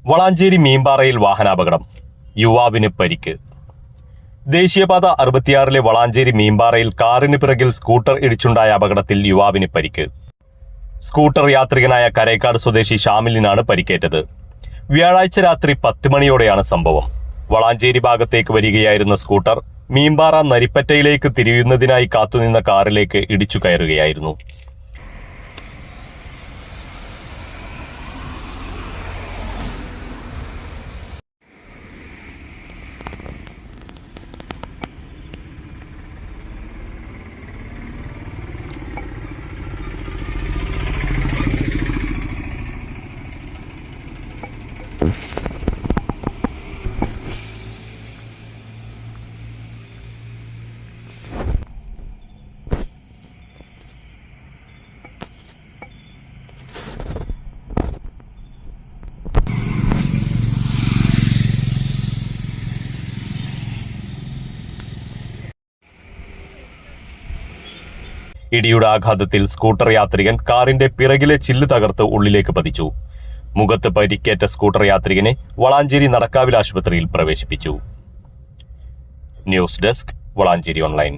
വളാഞ്ചേരി മീമ്പാറയിൽ വാഹനാപകടം, യുവാവിന് പരിക്ക്. ദേശീയപാത 66 വളാഞ്ചേരി മീമ്പാറയിൽ കാറിന് പിറകിൽ സ്കൂട്ടർ ഇടിച്ചുണ്ടായ അപകടത്തിൽ യുവാവിന് പരിക്ക്. സ്കൂട്ടർ യാത്രികനായ കരേക്കാട് സ്വദേശി ഷാമിലിനാണ് പരിക്കേറ്റത്. വ്യാഴാഴ്ച രാത്രി 10 മണിയോടെയാണ് സംഭവം. വളാഞ്ചേരി ഭാഗത്തേക്ക് വരികയായിരുന്ന സ്കൂട്ടർ മീമ്പാറ നരിപ്പറ്റയിലേക്ക് തിരിയുന്നതിനായി കാത്തുനിന്ന കാറിലേക്ക് ഇടിച്ചു കയറുകയായിരുന്നു. ഇടിയുടെ ആഘാതത്തിൽ സ്കൂട്ടർ യാത്രികൻ കാറിന്റെ പിറകിലെ ചില്ല് തകർത്ത് ഉള്ളിലേക്ക് പതിച്ചു. മുഖത്ത് പരിക്കേറ്റ സ്കൂട്ടർ യാത്രികനെ വളാഞ്ചേരി നടക്കാവിൽ ആശുപത്രിയിൽ പ്രവേശിപ്പിച്ചു. News desk, Valanchery online.